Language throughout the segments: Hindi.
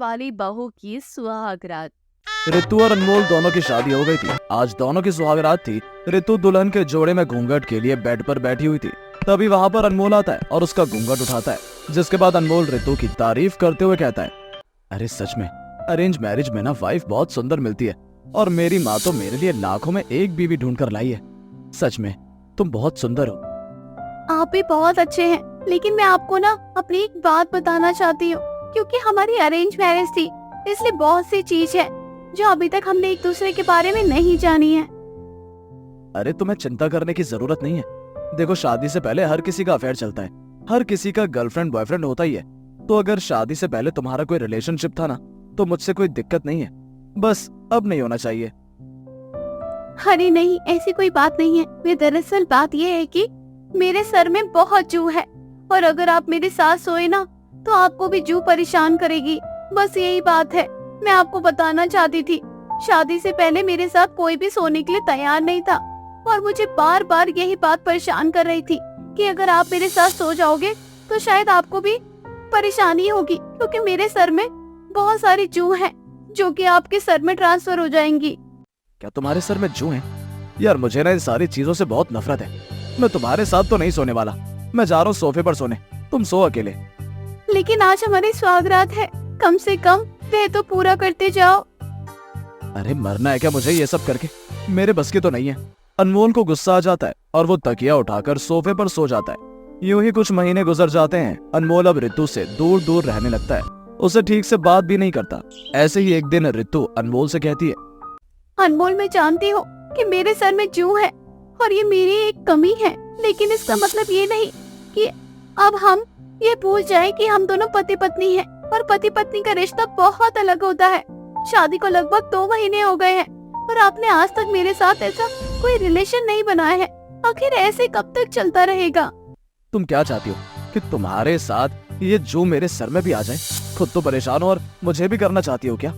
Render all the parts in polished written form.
वाली बहू की सुहागरात। रितु और अनमोल दोनों की शादी हो गई थी। आज दोनों की सुहागरात थी। रितु दुल्हन के जोड़े में घूंघट के लिए बेड पर बैठी हुई थी। तभी वहाँ पर अनमोल आता है और उसका घूंघट उठाता है, जिसके बाद अनमोल रितु की तारीफ करते हुए कहता है, अरे सच में अरेंज मैरिज में ना वाइफ बहुत सुंदर मिलती है और मेरी माँ तो मेरे लिए लाखों में एक बीवी ढूंढ कर लाई है। सच में तुम बहुत सुंदर हो। आप भी बहुत अच्छे हैं, लेकिन मैं आपको ना अपनी एक बात बताना चाहती हूँ। क्योंकि हमारी अरेंज मैरिज थी, इसलिए बहुत सी चीज है जो अभी तक हमने एक दूसरे के बारे में नहीं जानी है। अरे तुम्हें चिंता करने की जरूरत नहीं है। देखो, शादी से पहले हर किसी का अफेयर चलता है, हर किसी का गर्लफ्रेंड बॉयफ्रेंड होता ही है। तो अगर शादी से पहले तुम्हारा कोई रिलेशनशिप था ना, तो मुझसे कोई दिक्कत नहीं है। बस अब नहीं होना चाहिए। अरे नहीं, ऐसी कोई बात नहीं है। वे दरअसल बात ये है कि मेरे सर में बहुत जू है और अगर आप मेरे साथ सोए ना तो आपको भी जू परेशान करेगी। बस यही बात है, मैं आपको बताना चाहती थी। शादी से पहले मेरे साथ कोई भी सोने के लिए तैयार नहीं था और मुझे बार बार यही बात परेशान कर रही थी कि अगर आप मेरे साथ सो जाओगे तो शायद आपको भी परेशानी होगी, क्योंकि मेरे सर में बहुत सारी जू हैं जो कि आपके सर में ट्रांसफर हो जाएंगी। क्या तुम्हारे सर में जू हैं? यार मुझे ना इन सारी चीजों से बहुत नफरत है। मैं तुम्हारे साथ तो नहीं सोने वाला। मैं जा रहा हूँ सोफे पर सोने, तुम सो अकेले। लेकिन आज हमारी सुहागरात है, कम से कम वह तो पूरा करते जाओ। अरे मरना है क्या मुझे ये सब करके? मेरे बस की तो नहीं है। अनमोल को गुस्सा आ जाता है और वो तकिया उठाकर सोफे पर सो जाता है। यूं ही कुछ महीने गुजर जाते हैं। अनमोल अब रितु से दूर दूर रहने लगता है, उसे ठीक से बात भी नहीं करता। ऐसे ही एक दिन रितु अनमोल से कहती है, अनमोल, मैं जानती हूँ कि मेरे सर में जू है और ये मेरी एक कमी है, लेकिन इसका मतलब ये नहीं कि अब हम ये भूल जाएं कि हम दोनों पति पत्नी हैं और पति पत्नी का रिश्ता बहुत अलग होता है। शादी को लगभग 2 महीने हो गए हैं और आपने आज तक मेरे साथ ऐसा कोई रिलेशन नहीं बनाया है। आखिर ऐसे कब तक चलता रहेगा? तुम क्या चाहती हो कि तुम्हारे साथ ये जो मेरे सर में भी आ जाए? खुद तो परेशान हो और मुझे भी करना चाहती हो क्या?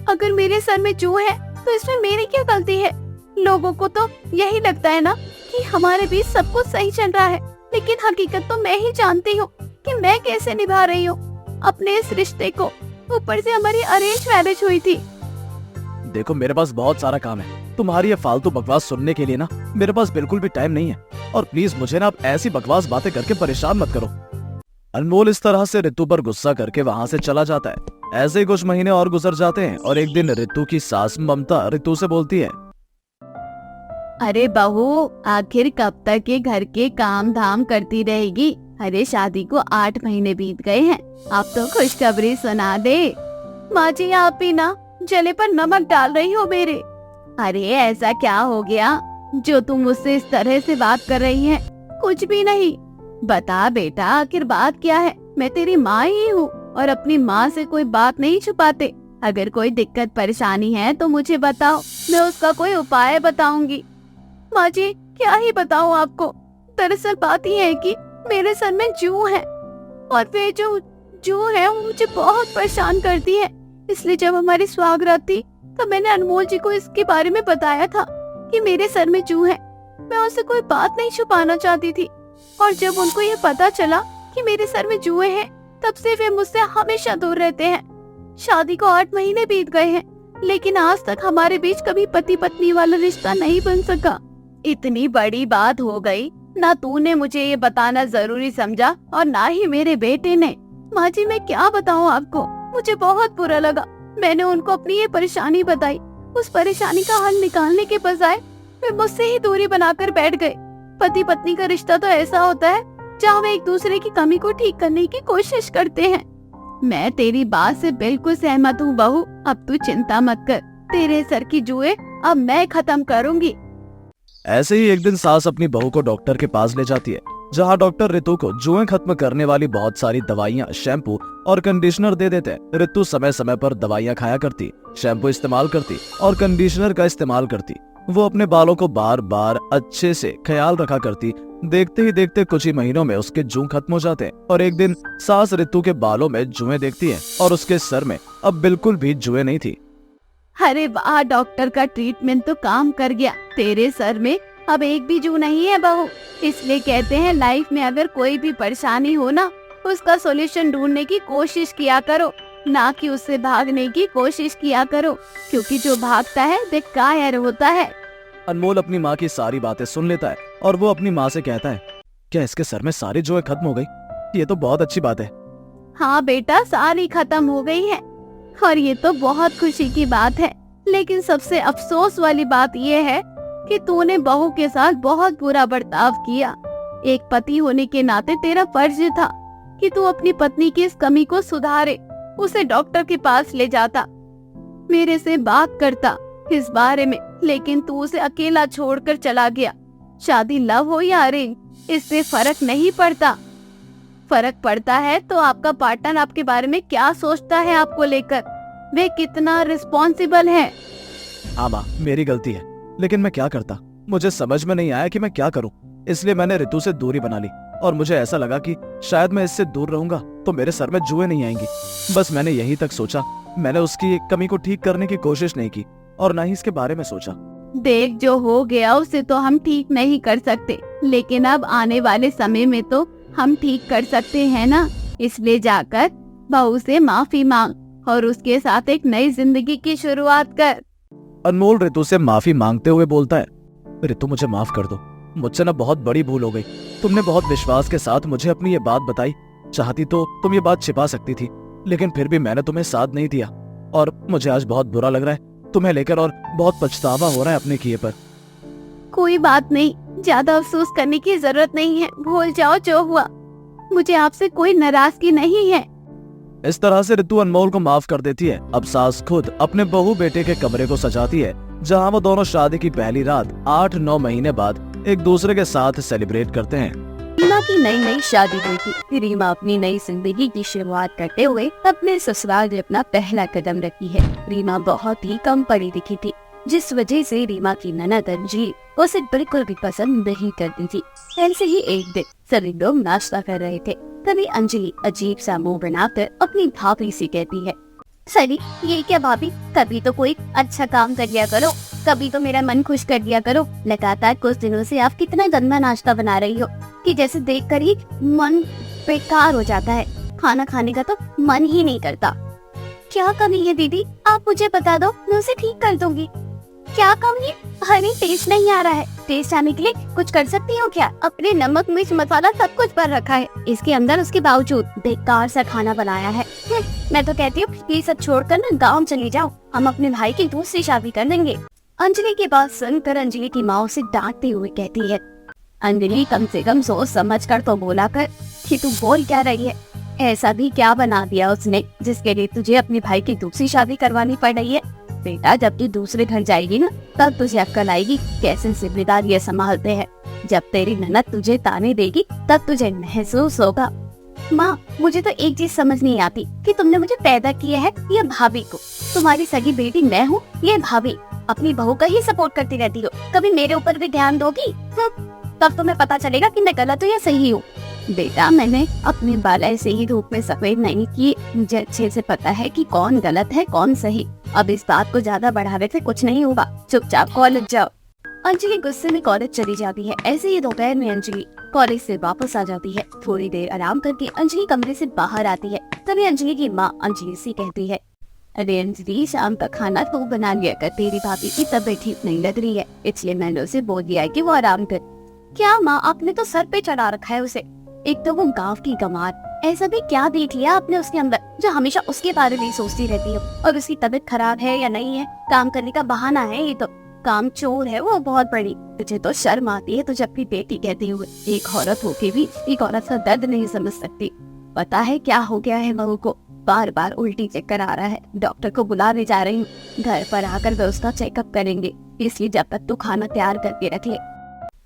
अगर मेरे सर में जू है तो इसमें मेरी क्या गलती है? लोगों को तो यही लगता है ना कि हमारे बीच सब कुछ सही चल रहा है, लेकिन हकीकत तो मैं ही जानती हूँ कि मैं कैसे निभा रही हूँ अपने इस रिश्ते को। ऊपर से हमारी अरेंज मैरिज हुई थी। देखो, मेरे पास बहुत सारा काम है। तुम्हारी ये फालतू बकवास सुनने के लिए ना मेरे पास बिल्कुल भी टाइम नहीं है। और प्लीज मुझे ना आप ऐसी बकवास बातें करके परेशान मत करो। अनमोल इस तरह से रितु पर गुस्सा करके वहाँ से चला जाता है। ऐसे ही कुछ महीने और गुजर जाते हैं और एक दिन रितु की सास ममता रितु से बोलती है, अरे बहू, आखिर कब तक ये घर के काम धाम करती रहेगी? अरे शादी को 8 महीने बीत गए हैं, अब तो खुशखबरी सुना दे। माँ जी, आप भी ना जले पर नमक डाल रही हो मेरे। अरे ऐसा क्या हो गया जो तुम मुझसे इस तरह से बात कर रही है? कुछ भी नहीं। बता बेटा, आखिर बात क्या है? मैं तेरी माँ ही हूँ और अपनी माँ से कोई बात नहीं छुपाते। अगर कोई दिक्कत परेशानी है तो मुझे बताओ, मैं उसका कोई उपाय बताऊंगी। माँ जी, क्या ही बताऊं आपको। दरअसल बात ही है कि मेरे सर में जू है और वे जो जू है वो मुझे बहुत परेशान करती है। इसलिए जब हमारी सुहागरात थी तब मैंने अनमोल जी को इसके बारे में बताया था कि मेरे सर में जू है। मैं उससे कोई बात नहीं छुपाना चाहती थी और जब उनको ये पता चला कि मेरे सर में जुए हैं, तब से वे मुझसे हमेशा दूर रहते हैं। शादी को 8 महीने बीत गए हैं, लेकिन आज तक हमारे बीच कभी पति पत्नी वाला रिश्ता नहीं बन सका। इतनी बड़ी बात हो गई, ना तूने मुझे ये बताना जरूरी समझा और ना ही मेरे बेटे ने। माँ जी, मैं क्या बताऊँ आपको, मुझे बहुत बुरा लगा। मैंने उनको अपनी ये परेशानी बताई। उस परेशानी का हल निकालने के बजाय वे मुझसे ही दूरी बनाकर बैठ गए। पति पत्नी का रिश्ता तो ऐसा होता है जहाँ वे एक दूसरे की कमी को ठीक करने की कोशिश करते हैं। मैं तेरी बात से बिल्कुल सहमत हूँ बहू। अब तू चिंता मत कर, तेरे सर की जुए अब मैं खत्म करूँगी। ऐसे ही एक दिन सास अपनी बहू को डॉक्टर के पास ले जाती है, जहाँ डॉक्टर रितु को जुएं खत्म करने वाली बहुत सारी दवाइयाँ, शैम्पू और कंडीशनर दे देते हैं। रितु समय समय पर दवाइयाँ खाया करती, शैम्पू इस्तेमाल करती और कंडीशनर का इस्तेमाल करती। वो अपने बालों को बार बार अच्छे से ख्याल रखा करती। देखते ही देखते कुछ ही महीनों में उसके जू खत्म हो जाते हैं और एक दिन सास रितु के बालों में जुएं देखती है और उसके सर में अब बिल्कुल भी जुएं नहीं थी। अरे वाह, डॉक्टर का ट्रीटमेंट तो काम कर गया। तेरे सर में अब एक भी जू नहीं है बहू। इसलिए कहते हैं लाइफ में अगर कोई भी परेशानी हो ना, उसका सॉल्यूशन ढूंढने की कोशिश किया करो। ना कि उससे भागने की कोशिश किया करो, क्योंकि जो भागता है वह कायर होता है। अनमोल अपनी माँ की सारी बातें सुन लेता है और वो अपनी माँ से कहता है, क्या इसके सर में सारी जुएं खत्म हो गई? ये तो बहुत अच्छी बात है। हाँ बेटा, सारी खत्म हो गई है और ये तो बहुत खुशी की बात है। लेकिन सबसे अफसोस वाली बात ये है कि तूने बहू के साथ बहुत बुरा बर्ताव किया। एक पति होने के नाते तेरा फर्ज था कि तू अपनी पत्नी की इस कमी को सुधारे, उसे डॉक्टर के पास ले जाता, मेरे से बात करता इस बारे में, लेकिन तू उसे अकेला छोड़कर चला गया। शादी लव हो या अरेंज, इससे फर्क नहीं पड़ता। फर्क पड़ता है तो आपका पार्टनर आपके बारे में क्या सोचता है, आपको लेकर वे कितना रिस्पॉन्सिबल है। हाँ माँ, मेरी गलती है, लेकिन मैं क्या करता? मुझे समझ में नहीं आया कि मैं क्या करूं, इसलिए मैंने ऋतु से दूरी बना ली और मुझे ऐसा लगा कि शायद मैं इससे दूर रहूंगा तो मेरे सर में जुएं नहीं आएंगी। बस मैंने यहीं तक सोचा। मैंने उसकी कमी को ठीक करने की कोशिश नहीं की और ना ही इसके बारे में सोचा। देख, जो हो गया उसे तो हम ठीक नहीं कर सकते, लेकिन अब आने वाले समय में तो हम ठीक कर सकते हैं ना। इसलिए जाकर बहू से माफी मांग और उसके साथ एक नई जिंदगी की शुरुआत कर। अनमोल ऋतु से माफी मांगते हुए बोलता है, ऋतु मुझे माफ कर दो, मुझसे ना बहुत बड़ी भूल हो गई। तुमने बहुत विश्वास के साथ मुझे अपनी ये बात बताई। चाहती तो तुम ये बात छिपा सकती थी, लेकिन फिर भी मैंने तुम्हें साथ नहीं दिया और मुझे आज बहुत बुरा लग रहा है तुम्हें लेकर और बहुत पछतावा हो रहा है अपने किए पर। कोई बात नहीं, ज्यादा अफसोस करने की जरूरत नहीं है। भूल जाओ जो हुआ। मुझे आपसे कोई नाराजगी नहीं है। इस तरह से ऋतु अनमोल को माफ कर देती है। अब सास खुद अपने बहू बेटे के कमरे को सजाती है, जहां वो दोनों शादी की पहली रात 8-9 महीने बाद एक दूसरे के साथ सेलिब्रेट करते हैं। रीमा की नई नई शादी हुई थी। रीमा अपनी नई जिंदगी की शुरुआत करते हुए अपने ससुराल में अपना पहला कदम रखी है। रीमा बहुत ही कम पढ़ी लिखी थी, जिस वजह से रीमा की ननद अंजलि उसे बिल्कुल भी पसंद नहीं करती थी। ऐसे ही एक दिन सभी लोग नाश्ता कर रहे थे, तभी अंजलि अजीब सा मुंह बनाकर अपनी भाभी से कहती है, सरी, ये क्या भाभी, कभी तो कोई अच्छा काम कर दिया करो, कभी तो मेरा मन खुश कर दिया करो। लगातार कुछ दिनों से आप कितना गंदा नाश्ता बना रही हो कि जैसे देखकर ही मन बेकार हो जाता है। खाना खाने का तो मन ही नहीं करता। क्या कमी है दीदी, आप मुझे बता दो, मैं उसे ठीक कर दूंगी। क्या कमी? हरी टेस्ट नहीं आ रहा है। टेस्ट आने के लिए कुछ कर सकती हो क्या? अपने नमक मिर्च मसाला सब कुछ भर रखा है, इसके अंदर उसके बावजूद बेकार सा खाना बनाया है। मैं तो कहती हूँ ये सब छोड़कर ना गाँव चली जाओ, हम अपने भाई की दूसरी शादी कर देंगे। अंजलि की बात सुनकर अंजलि की माँ उसे डांटते हुए कहती है, अंजलि कम से कम सोच समझ कर तो बोला कर कि तू बोल क्या रही है। ऐसा भी क्या बना दिया उसने जिसके लिए तुझे अपने भाई की दूसरी शादी करवानी पड़ रही है? बेटा, जब तू दूसरे घर जाएगी ना, तब तुझे अक्ल आएगी कैसे जिम्मेदारियां संभालते हैं। जब तेरी ननद तुझे ताने देगी तब तुझे महसूस होगा। माँ, मुझे तो एक चीज समझ नहीं आती कि तुमने मुझे पैदा किया है या भाभी को। तुम्हारी सगी बेटी मैं हूँ, ये भाभी। अपनी बहू का ही सपोर्ट करती रहती हो, कभी मेरे ऊपर भी ध्यान दोगी? तब तुम्हें पता चलेगा कि मैं गलत हूँ या सही हूँ। बेटा, मैंने अपने बाल ऐसे ही धूप में सफेद नहीं किए, मुझे अच्छे से पता है कि कौन गलत है कौन सही। अब इस बात को ज्यादा बढ़ाने से कुछ नहीं होगा, चुपचाप कॉलेज जाओ। अंजलि गुस्से में कॉलेज चली जाती है। ऐसे ही दोपहर में अंजलि कॉलेज से वापस आ जाती है। थोड़ी देर आराम करके अंजलि कमरे से बाहर आती है। तभी अंजलि की माँ अंजलि से कहती है, अरे अंजलि, शाम का खाना तू बना लिया कर, तेरी भाभी की तबीयत ठीक नहीं लग रही है, इसलिए मैंने उसे बोल दिया है कि वो आराम कर। क्या माँ, आपने तो सर पे चढ़ा रखा है उसे। एक तो वो गांव की गंवार, ऐसा भी क्या देख लिया आपने उसके अंदर जो हमेशा उसके बारे में सोचती रहती हो? और उसकी तबीयत खराब है या नहीं है, काम करने का बहाना है ये तो। काम चोर है वो बहुत बड़ी। तुझे तो शर्म आती है तुझे अपनी बेटी कहते हुए। एक औरत होके भी एक औरत का दर्द नहीं समझ सकती। पता है क्या हो गया है बहू को? बार बार उल्टी चक्कर आ रहा है। डॉक्टर को बुलाने जा रही हूँ, घर पर आकर वे उसका चेकअप करेंगे, इसलिए जब तक तू खाना तैयार करके रख ले।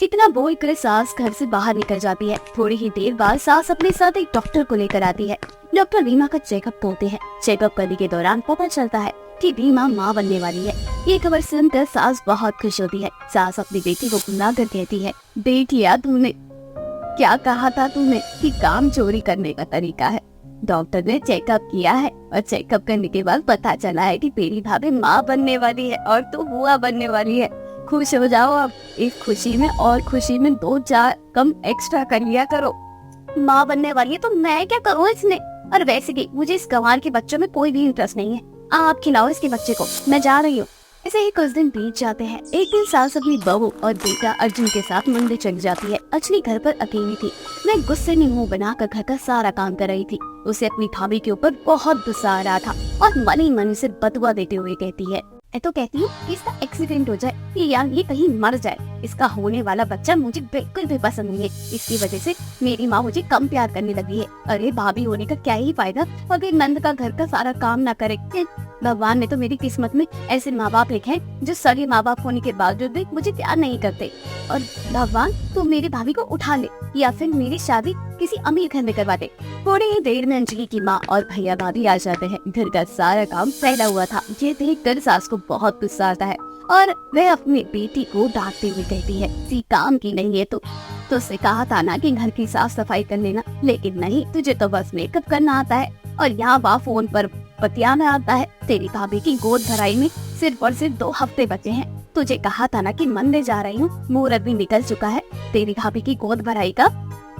इतना बोल कर सास घर से बाहर निकल जाती है। थोड़ी ही देर बाद सास अपने साथ एक डॉक्टर को लेकर आती है। डॉक्टर रीमा का चेकअप होते हैं। चेकअप करने के दौरान पता चलता है कि रीमा माँ बनने वाली है। ये खबर सुनकर सास बहुत खुश होती है। सास अपनी बेटी को बुलाकर कहती है, देख लिया तूने, क्या कहा था तूने कि काम चोरी करने का तरीका है। डॉक्टर ने चेकअप किया है और चेकअप करने के बाद पता चला है कि तेरी भाभी माँ बनने वाली है और तू बुआ बनने वाली है। खुश हो जाओ अब। इस खुशी में और खुशी में 2-4 कम एक्स्ट्रा कर लिया करो। माँ बनने वाली है तो मैं क्या करूँ इसने? और वैसे भी मुझे इस गंवार के बच्चों में कोई भी इंटरेस्ट नहीं है। आप खिलाओ इसके बच्चे को, मैं जा रही हूँ। ऐसे ही कुछ दिन बीत जाते हैं। एक दिन सास अपनी बहू और बेटा अर्जुन के साथ मंदिर चली जाती है। अंजलि घर पर अकेली थी। मैं गुस्से में मुंह बनाकर घर का सारा काम कर रही थी। उसे अपनी भाभी के ऊपर बहुत गुस्सा आ रहा था और मन ही मन से बदुआ देते हुए कहती है, मैं तो कहती हूँ इसका एक्सीडेंट हो जाए या ये कहीं मर जाए। इसका होने वाला बच्चा मुझे बिल्कुल भी पसंद नहीं है। इसकी वजह से मेरी माँ मुझे कम प्यार करने लगी है। अरे भाभी होने का क्या ही फायदा अगर नंद का घर का सारा काम ना करे। भगवान ने तो मेरी किस्मत में ऐसे माँ बाप लिखे हैं जो सगे माँ बाप होने के बावजूद भी मुझे प्यार नहीं करते। और भगवान तू मेरी भाभी को उठा ले या फिर मेरी शादी किसी अमीर घर में करवा दे। थोड़ी ही देर में अंजलि की माँ और भैया भाभी आ जाते हैं। घर का सारा काम फैला हुआ था। ये देखकर सास को बहुत गुस्सा आता है और वह अपनी बेटी को डांटते हुए कहती है, सी काम की नहीं है तो उससे कहा था ना कि घर की साफ सफाई कर लेना, लेकिन नहीं, तुझे तो बस मेकअप करना आता है और यहाँ वहाँ फोन पर बतियाना आता है। तेरी भाभी की गोद भराई में सिर्फ और सिर्फ 2 हफ्ते बचे हैं। तुझे कहा था ना कि मंदिर जा रही हूँ, मुहूर्त भी निकल चुका है। तेरी भाभी की गोद भराई का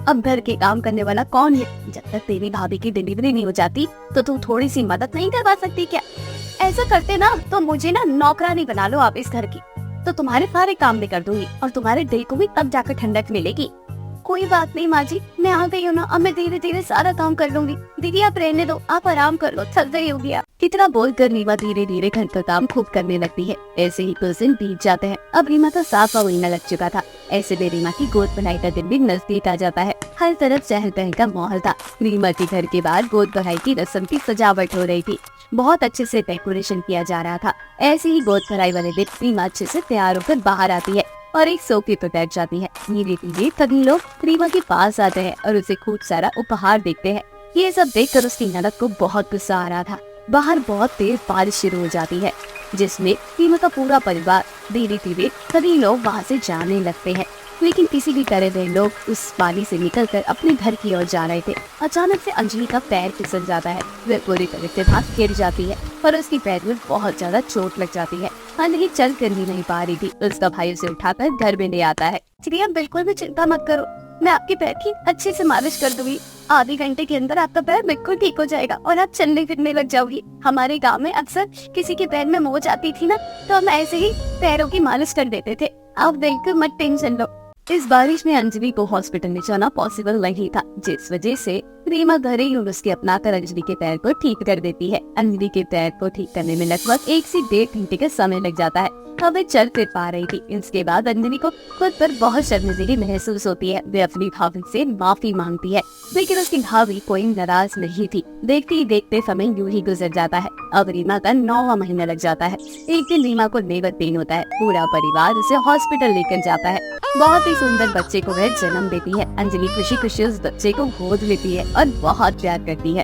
अब घर के काम करने वाला कौन है? जब तक तेरी भाभी की डिलीवरी नहीं हो जाती तो तू थोड़ी सी मदद नहीं करवा सकती क्या? ऐसा करते ना तो मुझे ना नौकरानी बना लो आप इस घर की, तो तुम्हारे सारे काम भी कर दूंगी और तुम्हारे दिल को भी तब जाकर ठंडक मिलेगी। कोई बात नहीं माँ जी, मैं आ गई हूँ ना, अब मैं धीरे धीरे सारा काम कर लूंगी। दीदी आप रहने दो, आप आराम कर लो, थक गई होगी आप। कितना बोलकर रीमा धीरे धीरे घर का काम खूब करने लगती है। ऐसे ही कुछ दिन बीत जाते हैं। अब रीमा का साफा महीना लग चुका था। ऐसे में रीमा की गोद भराई का दिन भी नजदीक आ जाता है। हर तरफ चहल पहल का माहौल था। रीमा के घर के बाहर गोद भराई की रस्म की सजावट हो रही थी। बहुत अच्छे से डेकोरेशन किया जा रहा था। ऐसे ही गोद भराई वाले दिन रीमा अच्छे से तैयार होकर बाहर आती है और एक सोफे पर बैठ जाती है। धीरे धीरे सभी लोग रीमा के पास आते हैं और उसे खूब सारा उपहार देते हैं। ये सब देखकर उसकी ननद को बहुत गुस्सा आ रहा था। बाहर बहुत तेज बारिश शुरू हो जाती है, जिसमें रीमा का पूरा परिवार धीरे धीरे सभी लोग वहाँ से जाने लगते हैं। लेकिन किसी भी तरह वे लोग उस पानी से निकलकर अपने घर की ओर जा रहे थे। अचानक से अंजलि का पैर फिसल जाता है। वह पूरी तरह से हाथ गिर जाती है और उसकी पैर में बहुत ज्यादा चोट लग जाती है। अंजलि चल कर भी नहीं पा रही थी। उसका भाई उसे उठाकर घर में ले आता है। चिड़िया बिल्कुल भी चिंता मत करो, मैं आपके पैर की अच्छे से मालिश कर दूंगी। आधे घंटे के अंदर आपका पैर बिल्कुल ठीक हो जाएगा और आप चलने फिरने लग जाओगी। हमारे गांव में अक्सर किसी के पैर में मोच आती थी ना, तो हम ऐसे ही पैरों की मालिश कर देते थे। आप बिल्कुल मत टेंशन लो। इस बारिश में अंजलि को हॉस्पिटल में जाना पॉसिबल नहीं था, जिस वजह से रीमा घरेलू नुस्खे अपनाकर अंजलि के पैर को ठीक कर देती है। अंजलि के पैर को ठीक करने में लगभग 1 से 1.5 घंटे का समय लग जाता है। अब वे चल फिर पा रही थी। इसके बाद अंजलि को खुद पर बहुत शर्मिंदगी महसूस होती है। वे अपनी भाभी से माफी मांगती है, लेकिन उसकी भाभी कोई नाराज नहीं थी। देखते ही देखते समय यूं ही गुजर जाता है। अब रीमा का 9वां महीना लग जाता है। एक दिन रीमा को लेबर पेन होता है। पूरा परिवार उसे हॉस्पिटल लेकर जाता है। बहुत ही सुंदर बच्चे को वह जन्म देती है। अंजलि खुशी खुशी उस बच्चे को गोद लेती है और बहुत प्यार करती है।